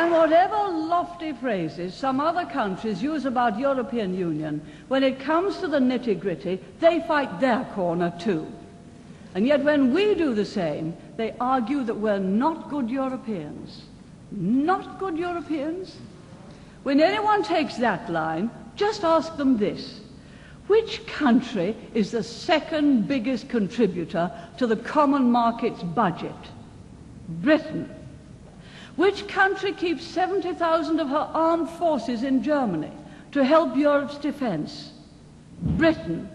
And whatever lofty phrases some other countries use about European Union, when it comes to the nitty-gritty, they fight their corner too. And yet when we do the same, they argue that we're not good Europeans. Not good Europeans? When anyone takes that line, just ask them this. Which country is the second biggest contributor to the common market's budget? Britain. Which country keeps 70,000 of her armed forces in Germany to help Europe's defense? Britain.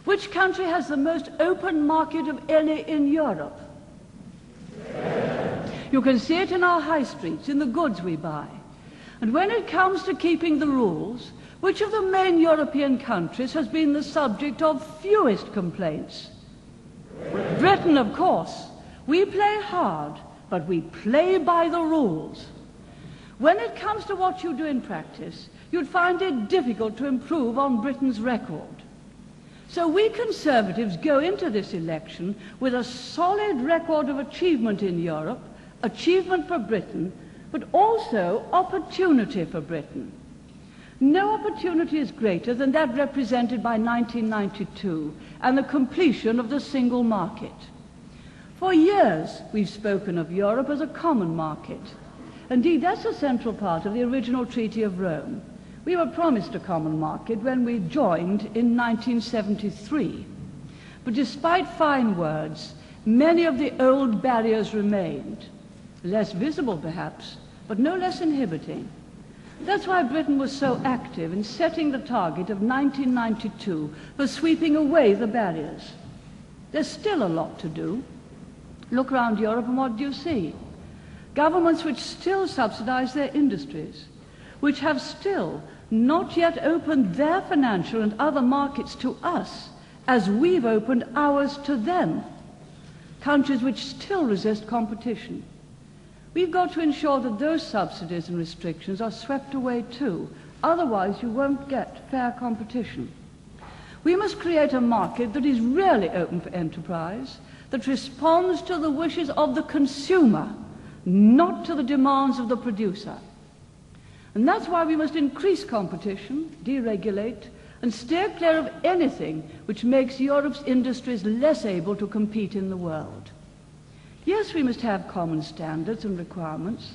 Which country has the most open market of any in Europe? You can see it in our high streets, in the goods we buy. And when it comes to keeping the rules, which of the main European countries has been the subject of fewest complaints? Britain, of course. We play hard, but we play by the rules. When it comes to what you do in practice, you'd find it difficult to improve on Britain's record. So we Conservatives go into this election with a solid record of achievement in Europe, achievement for Britain, but also opportunity for Britain. No opportunity is greater than that represented by 1992 and the completion of the single market. For years we've spoken of Europe as a common market. Indeed, that's a central part of the original Treaty of Rome. We were promised a common market when we joined in 1973. But despite fine words, many of the old barriers remained. Less visible perhaps, but no less inhibiting. That's why Britain was so active in setting the target of 1992 for sweeping away the barriers. There's still a lot to do. Look around Europe and what do you see? Governments which still subsidize their industries, which have still not yet opened their financial and other markets to us as we've opened ours to them. Countries which still resist competition. We've got to ensure that those subsidies and restrictions are swept away too. Otherwise, you won't get fair competition. We must create a market that is really open for enterprise, that responds to the wishes of the consumer, not to the demands of the producer. And that's why we must increase competition, deregulate, and steer clear of anything which makes Europe's industries less able to compete in the world. Yes, we must have common standards and requirements,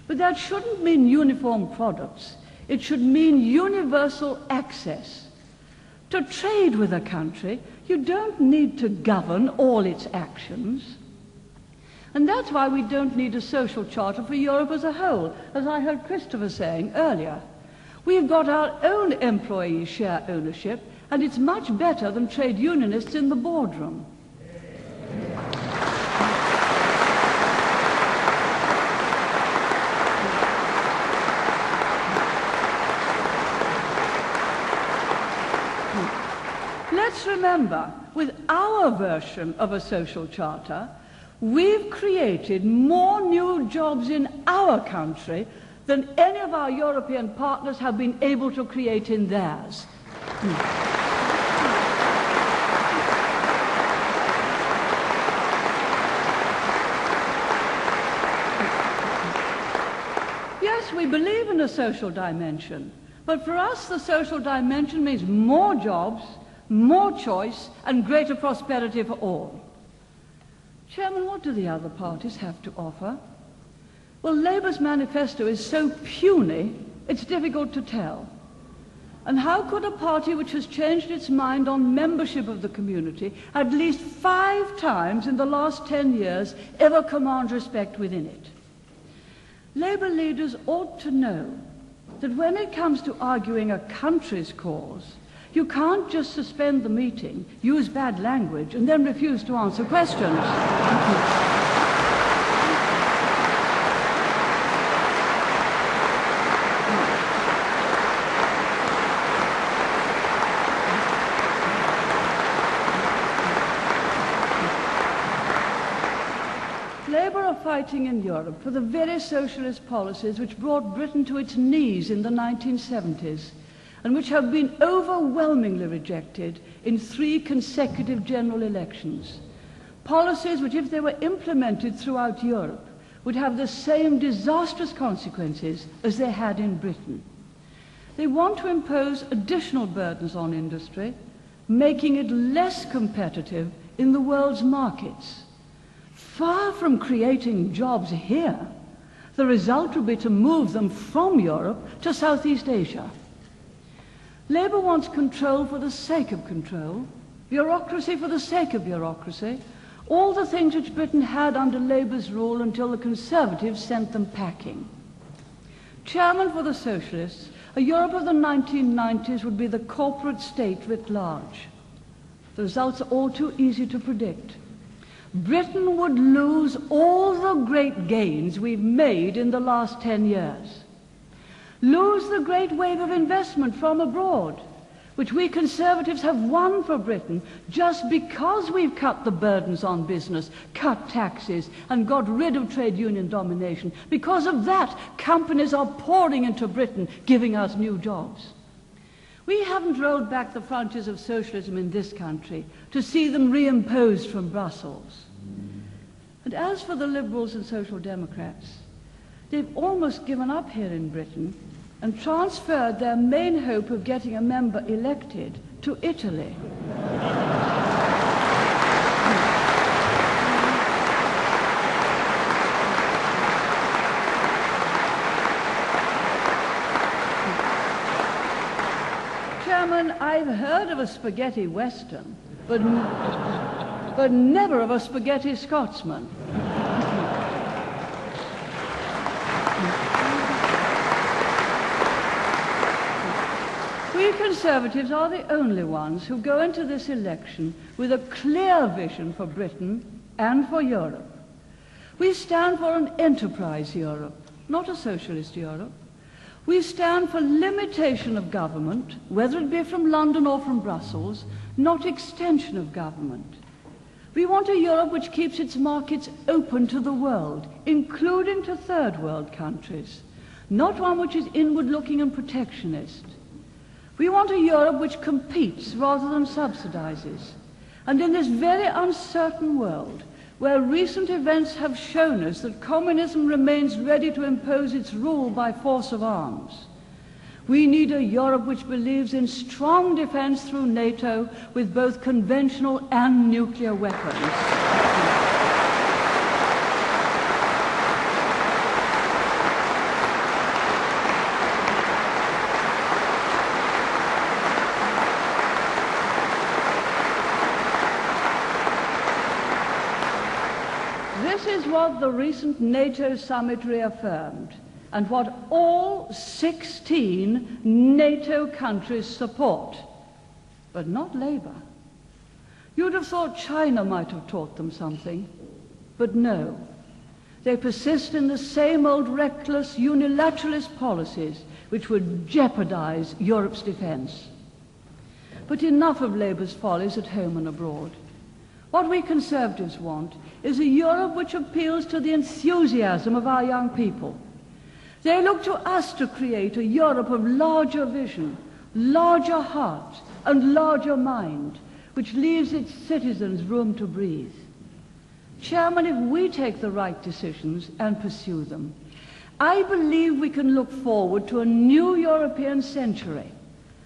but that shouldn't mean uniform products. It should mean universal access. To trade with a country, you don't need to govern all its actions. And that's why we don't need a social charter for Europe as a whole, as I heard Christopher saying earlier. We've got our own employee share ownership, and it's much better than trade unionists in the boardroom. Let's remember, with our version of a social charter, we've created more new jobs in our country than any of our European partners have been able to create in theirs. Yes, we believe in a social dimension, but for us the social dimension means more jobs, more choice, and greater prosperity for all. Chairman, what do the other parties have to offer? Well, Labour's manifesto is so puny, it's difficult to tell. And how could a party which has changed its mind on membership of the community at least 5 times in the last 10 years ever command respect within it? Labour leaders ought to know that when it comes to arguing a country's cause, you can't just suspend the meeting, use bad language, and then refuse to answer questions. Labour are fighting in Europe for the very socialist policies which brought Britain to its knees in the 1970s, and which have been overwhelmingly rejected in 3 consecutive general elections. Policies which, if they were implemented throughout Europe, would have the same disastrous consequences as they had in Britain. They want to impose additional burdens on industry, making it less competitive in the world's markets. Far from creating jobs here, the result would be to move them from Europe to Southeast Asia. Labour wants control for the sake of control, bureaucracy for the sake of bureaucracy, all the things which Britain had under Labour's rule until the Conservatives sent them packing. Chairman, for the Socialists, a Europe of the 1990s would be the corporate state writ large. The results are all too easy to predict. Britain would lose all the great gains we've made in the last 10 years. Lose the great wave of investment from abroad, which we Conservatives have won for Britain just because we've cut the burdens on business, cut taxes, and got rid of trade union domination. Because of that, companies are pouring into Britain, giving us new jobs. We haven't rolled back the frontiers of socialism in this country to see them reimposed from Brussels. And as for the Liberals and Social Democrats, they've almost given up here in Britain and transferred their main hope of getting a member elected to Italy. Chairman, I've heard of a spaghetti western, but never of a spaghetti Scotsman. We Conservatives are the only ones who go into this election with a clear vision for Britain and for Europe. We stand for an enterprise Europe, not a socialist Europe. We stand for limitation of government, whether it be from London or from Brussels, not extension of government. We want a Europe which keeps its markets open to the world, including to third world countries, not one which is inward-looking and protectionist. We want a Europe which competes rather than subsidizes. And in this very uncertain world, where recent events have shown us that communism remains ready to impose its rule by force of arms, we need a Europe which believes in strong defense through NATO with both conventional and nuclear weapons. This is what the recent NATO summit reaffirmed, and what all 16 NATO countries support, but not Labour. You'd have thought China might have taught them something, but no. They persist in the same old reckless unilateralist policies which would jeopardize Europe's defense. But enough of Labour's follies at home and abroad. What we Conservatives want is a Europe which appeals to the enthusiasm of our young people. They look to us to create a Europe of larger vision, larger heart, and larger mind, which leaves its citizens room to breathe. Chairman, if we take the right decisions and pursue them, I believe we can look forward to a new European century,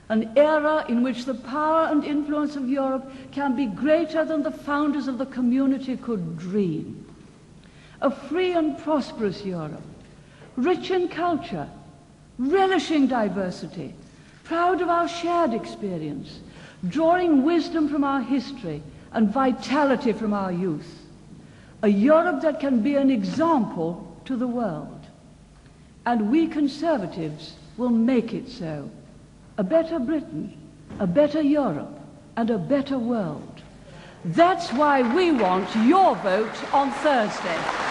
an era in which the power and influence of Europe can be greater than the founders of the community could dream. A free and prosperous Europe, rich in culture, relishing diversity, proud of our shared experience, drawing wisdom from our history and vitality from our youth. A Europe that can be an example to the world. And we Conservatives will make it so. A better Britain, a better Europe, and a better world. That's why we want your vote on Thursday.